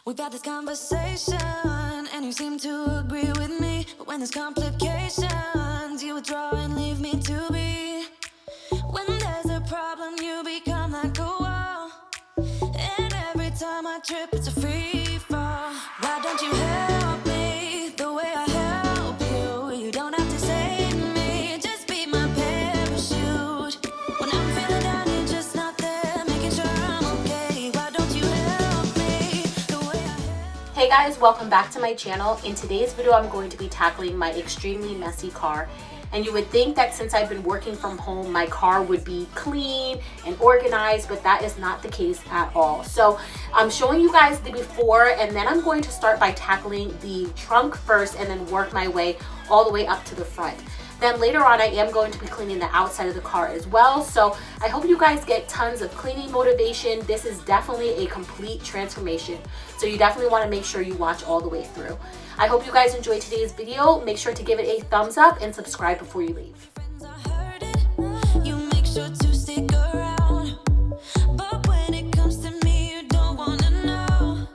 We've had this conversation, and you seem to agree with me. But when there's complications, you withdraw and leave me to be. When there's a problem, you become like a wall. And every time I trip, it's a free fall. Why don't you help me the way I help you? You don't have to save me, just be my parachute. When I'm feeling down, you're just not there, making sure I'm okay. Why don't you help me the way I help? Hey guys, welcome back to my channel. In today's video, I'm going to be tackling my extremely messy car. And you would think that since I've been working from home, my car would be clean and organized, but that is not the case at all. So I'm showing you guys the before, and then I'm going to start by tackling the trunk first and then work my way all the way up to the front. Then later on, I am going to be cleaning the outside of the car as well. So I hope you guys get tons of cleaning motivation. This is definitely a complete transformation. So you definitely want to make sure you watch all the way through. I hope you guys enjoyed today's video. Make sure to give it a thumbs up and subscribe before you leave. You make sure to stick around, but when it comes to me, you don't wanna know.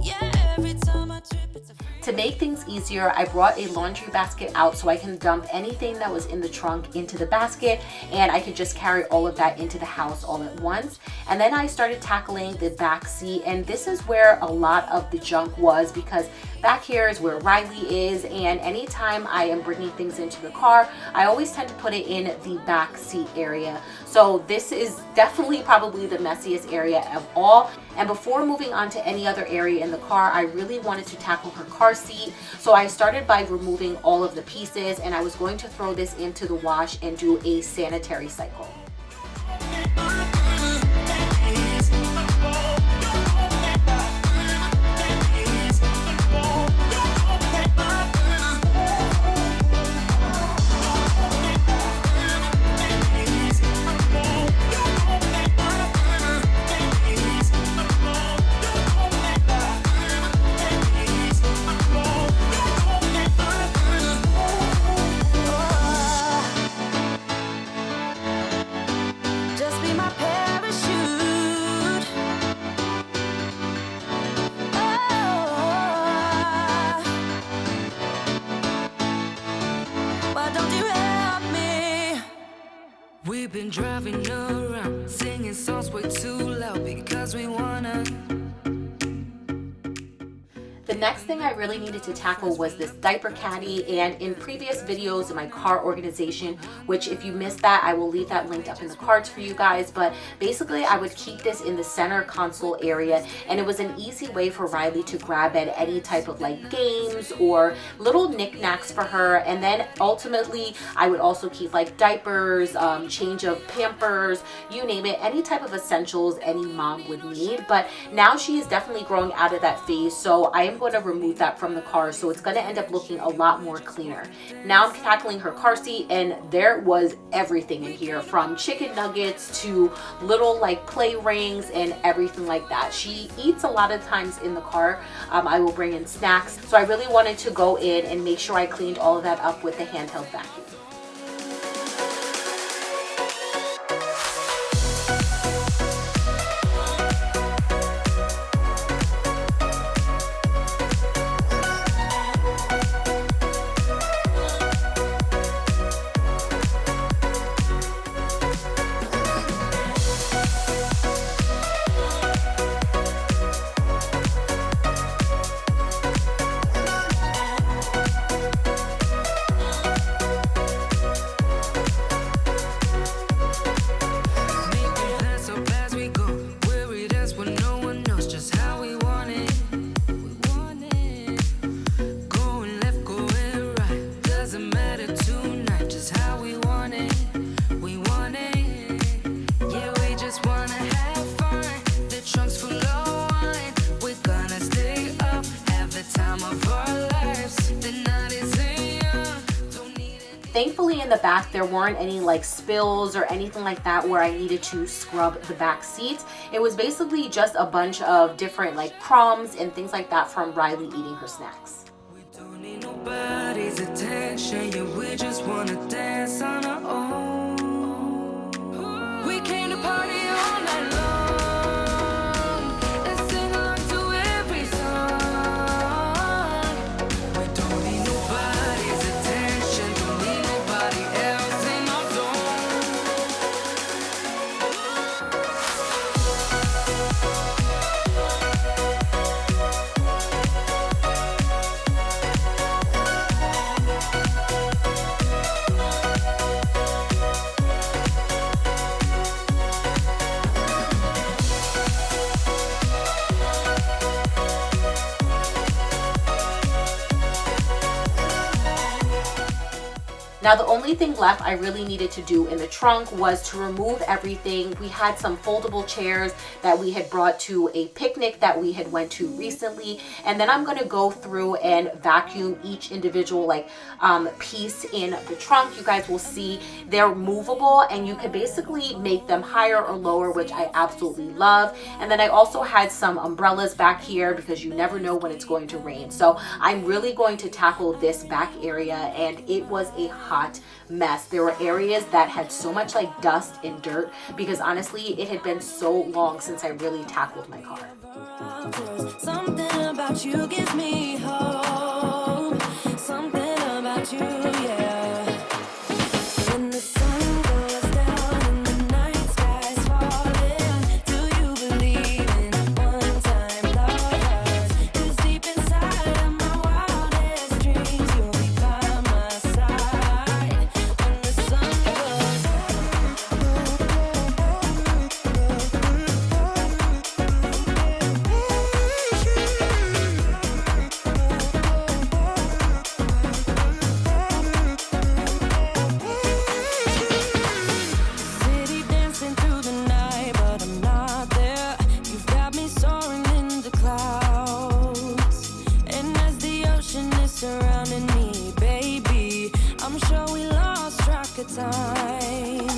Yeah, every time I trip, it's a To make things easier, I brought a laundry basket out so I can dump anything that was in the trunk into the basket, and I could just carry all of that into the house all at once. And then I started tackling the back seat, and this is where a lot of the junk was, because back here is where Riley is, and anytime I am bringing things into the car, I always tend to put it in the back seat area. So this is definitely probably the messiest area of all. And before moving on to any other area in the car, I really wanted to tackle her car seat. So I started by removing all of the pieces, and I was going to throw this into the wash and do a sanitary cycle. just be my parachute. Why don't you help me? We've been driving around, singing songs way too loud because we wanna. The next thing I really needed to tackle was this diaper caddy, and in previous videos in my car organization, which if you missed that, I will leave that linked up in the cards for you guys, but basically I would keep this in the center console area, and it was an easy way for Riley to grab at any type of like games or little knickknacks for her. And then ultimately I would also keep like diapers, change of Pampers, you name it, any type of essentials any mom would need. But now she is definitely growing out of that phase, so I am going to remove that from the car, so it's going to end up looking a lot more cleaner. Now I'm tackling her car seat, and there was everything in here, from chicken nuggets to little like play rings and everything like that. She eats a lot of times in the car. I will bring in snacks, so I really wanted to go in and make sure I cleaned all of that up with the handheld vacuum. Thankfully in the back there weren't any like spills or anything like that where I needed to scrub the back seat. It was basically just a bunch of different like crumbs and things like that from Riley eating her snacks. We don't need nobody's attention, yeah, we just wanna dance on our own. We came to party all night long and sing along to every song. Now the only thing left I really needed to do in the trunk was to remove everything. We had some foldable chairs that we had brought to a picnic that we had went to recently, and then I'm going to go through and vacuum each individual piece in the trunk. You guys will see they're movable and you can basically make them higher or lower, which I absolutely love. And then I also had some umbrellas back here because you never know when it's going to rain. So I'm really going to tackle this back area, and it was a hot mess. There were areas that had so much like dust and dirt because honestly it had been so long since I really tackled my car. Something about you gives me hope. Something about you, yeah. When the sun goes down and the night sky's falling, do you believe in one-time lovers? 'Cause deep inside of my wildest dreams, you'll be by my side. When the sun goes city dancing through the night, but I'm not there. You've got me soaring in the clouds, and as the ocean is surrounding me, baby, I'm sure we lost track of time.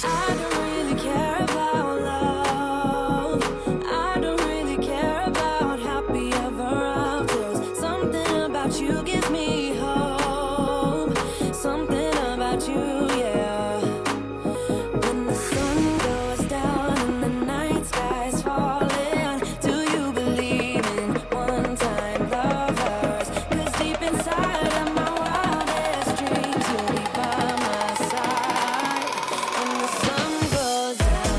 I don't really care about love. I don't really care about happy ever afters. Something about you gives me hope. Something about you, yeah. When the sun goes down and the night sky's falling, do you believe in one-time lovers? 'Cause deep inside of my wildest dreams, you'll be by my side. When the sun goes down.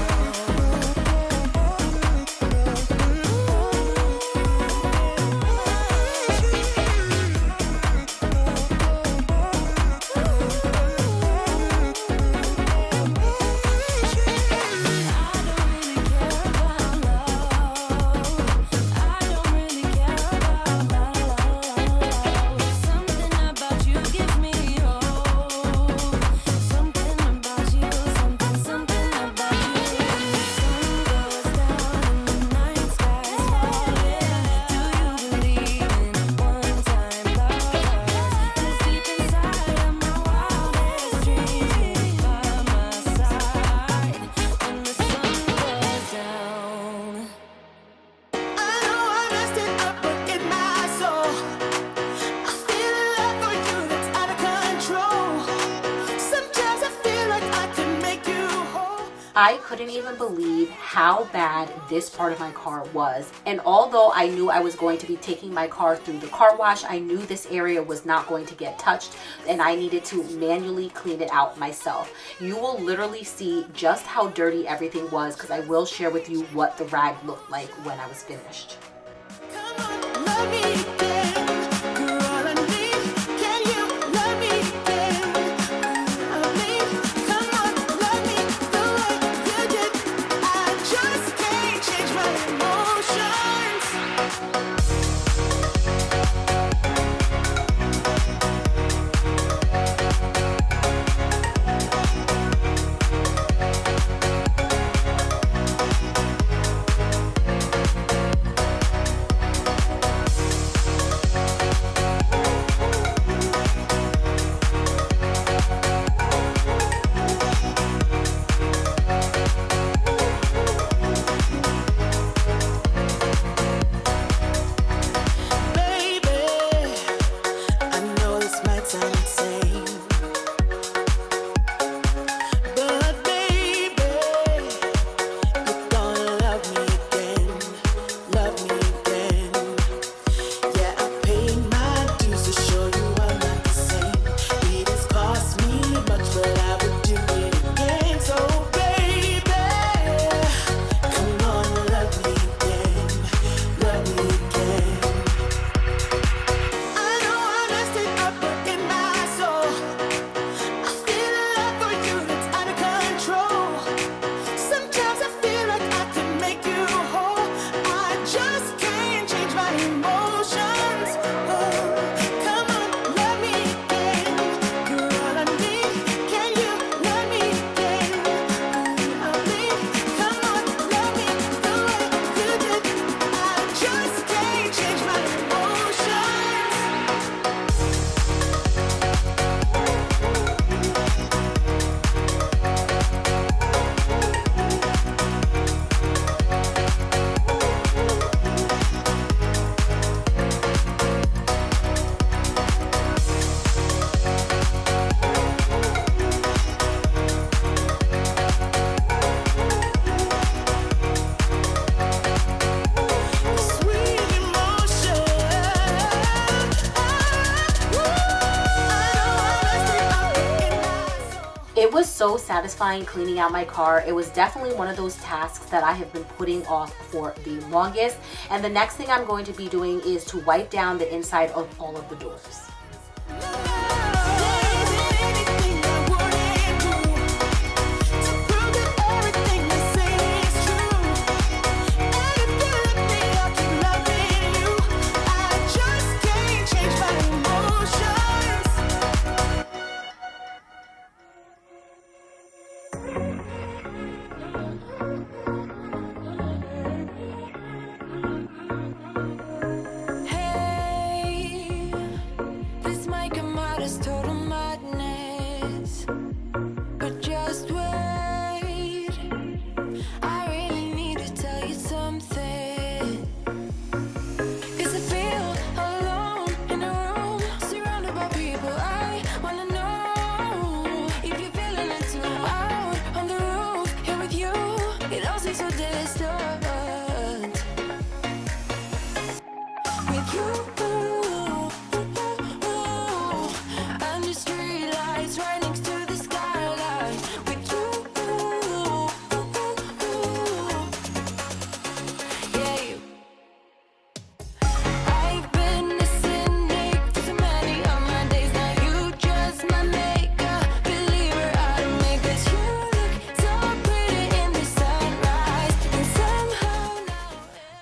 I know I messed it up, but in my soul, I feel a love for you that's out of control. Sometimes I feel like I can make you whole. I couldn't even believe how bad this part of my car was. And although I knew I was going to be taking my car through the car wash, I knew this area was not going to get touched and I needed to manually clean it out myself. You will literally see just how dirty everything was because I will share with you what the rag looked like when I was finished. Come on, love me again. You're all I need. Can you love me again? Love me. Come on, love me the way you did. I just can't change my emotions. so satisfying cleaning out my car. It was definitely one of those tasks that I have been putting off for the longest. And the next thing I'm going to be doing is to wipe down the inside of all of the doors.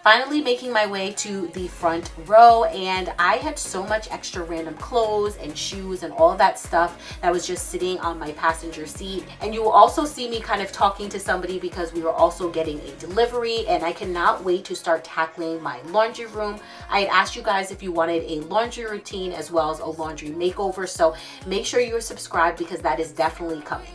Finally making my way to the front row, and I had so much extra random clothes and shoes and all of that stuff that was just sitting on my passenger seat. And you will also see me kind of talking to somebody because we were also getting a delivery, and I cannot wait to start tackling my laundry room. I had asked you guys if you wanted a laundry routine as well as a laundry makeover, so make sure you're subscribed because that is definitely coming.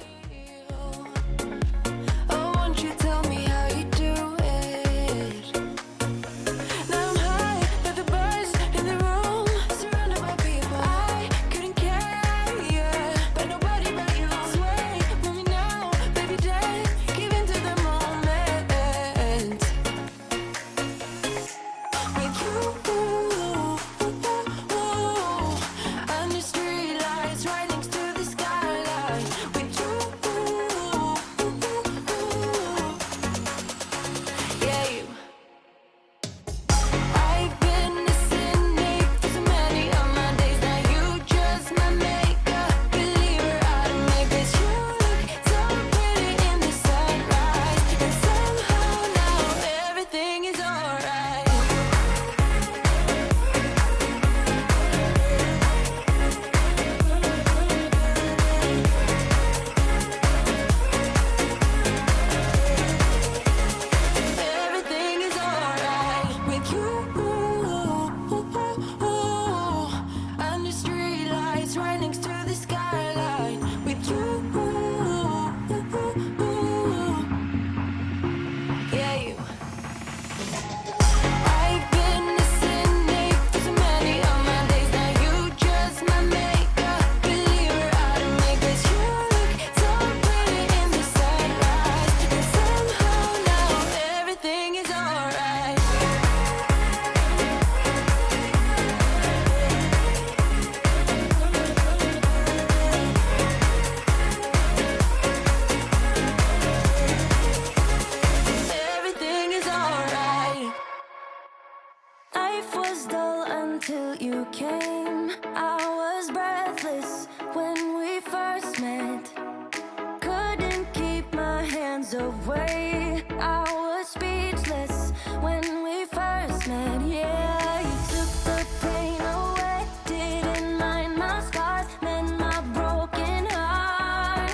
Away, I was speechless when we first met. Yeah, you took the pain away, didn't mind my scars, then my broken heart.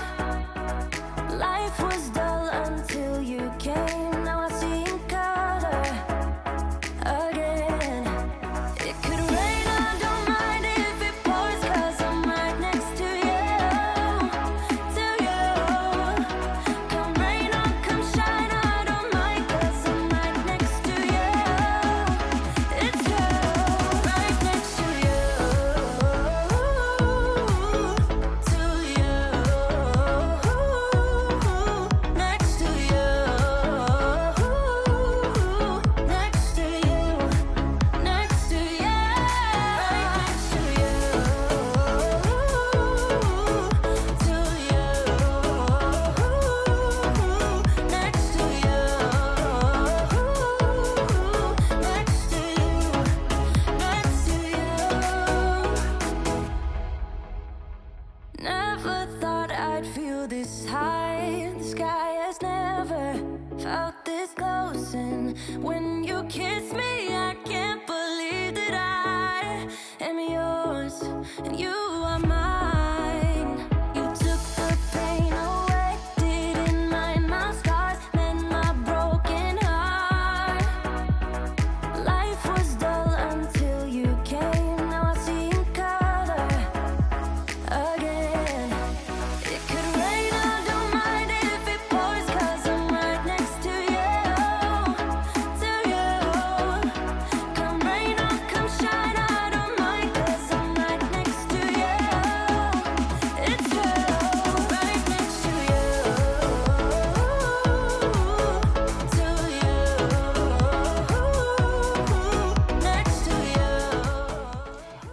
Life was dull until you came. Now I see in color again. It could rain, I don't mind if it pours, 'cause I'm right next to you, to you. Come rain or come shine.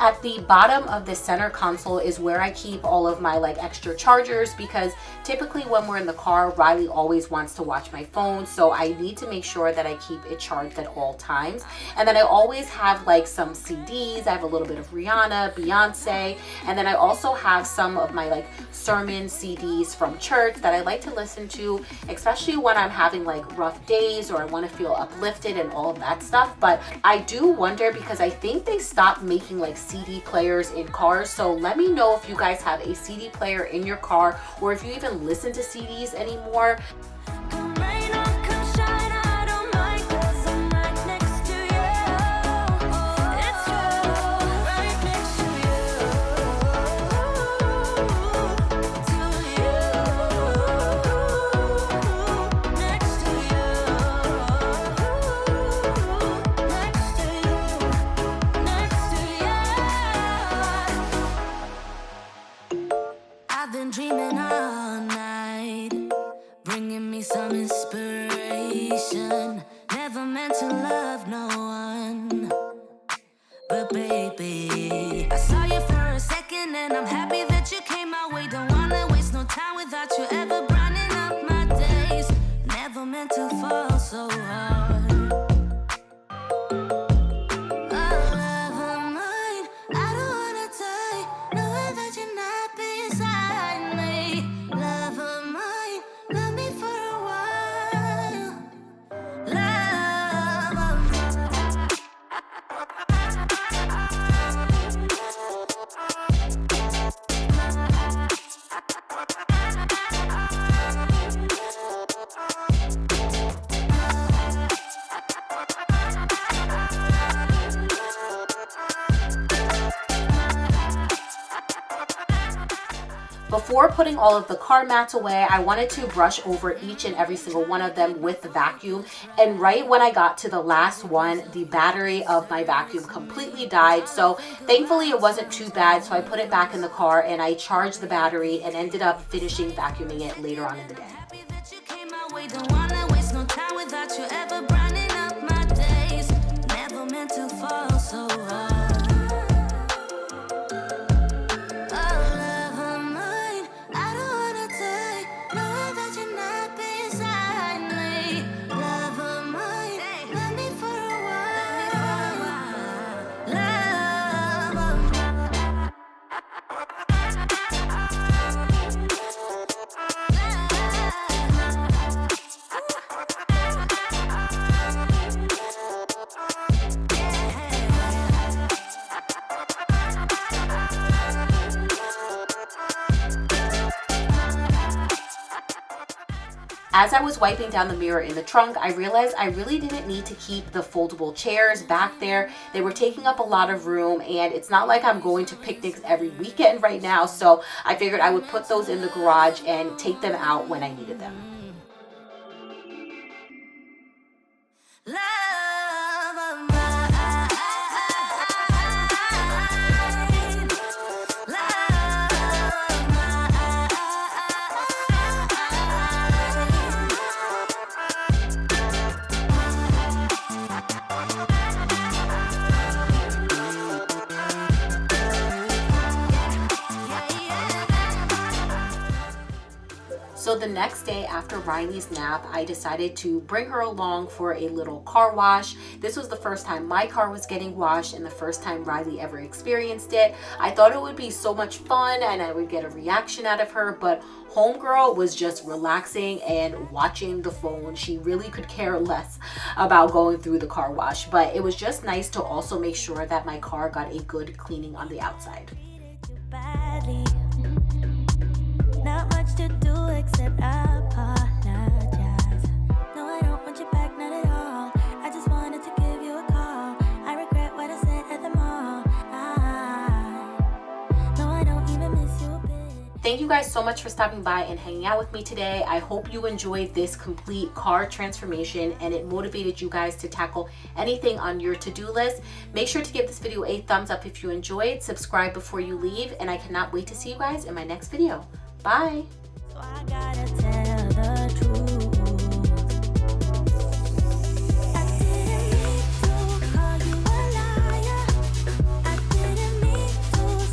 At the bottom of the center console is where I keep all of my like extra chargers, because typically when we're in the car, Riley always wants to watch my phone, so I need to make sure that I keep it charged at all times. And then I always have like some CDs. I have a little bit of Rihanna, Beyonce, and then I also have some of my like sermon CDs from church that I like to listen to, especially when I'm having like rough days or I want to feel uplifted and all of that stuff. But I do wonder, because I think they stopped making like CD players in cars, so let me know if you guys have a CD player in your car, or if you even listen to CDs anymore. Come rain or come shine, I don't mind, 'cause I'm right next to you. It's true, right next to you. Next to you. Next to you. Next to you. I've been dreaming all night, bringing me some inspiration. Never meant to love no one, but baby, I saw you for a second and I'm happy that you came my way. Don't wanna waste no time without you ever brightening up my days. Never meant to fall so hard. Oh, love of mine, I don't wanna die, knowing that you're not beside me. Love of mine, love me for a while. Love of Before putting all of the car mats away, I wanted to brush over each and every single one of them with the vacuum. And right when I got to the last one, the battery of my vacuum completely died. So thankfully it wasn't too bad. So I put it back in the car and I charged the battery and ended up finishing vacuuming it later on in the day. happy that you came my way. Don't wanna waste no time without you ever brightening up my days. Never meant to fall so hard. Oh, love of mine, I don't wanna die, knowing that you're not beside me. Love of mine, love me for a while. Love of As I was wiping down the mirror in the trunk, I realized I really didn't need to keep the foldable chairs back there. They were taking up a lot of room, and it's not like I'm going to picnics every weekend right now, so I figured I would put those in the garage and take them out when I needed them. love of mine. Love of mine. So the next day after Riley's nap, I decided to bring her along for a little car wash. This was the first time my car was getting washed and the first time Riley ever experienced it. I thought it would be so much fun and I would get a reaction out of her, but homegirl was just relaxing and watching the phone. She really could care less about going through the car wash, but it was just nice to also make sure that my car got a good cleaning on the outside. Badly. Not much to do except apologize. No, I don't want you back, not at all. I just wanted to give you a call. I regret what I said at the mall. No, I don't even miss you a bit. Thank you guys so much for stopping by and hanging out with me today. I hope you enjoyed this complete car transformation and it motivated you guys to tackle anything on your to-do list. Make sure to give this video a thumbs up if you enjoyed, subscribe before you leave, and I cannot wait to see you guys in my next video. Bye. So I gotta tell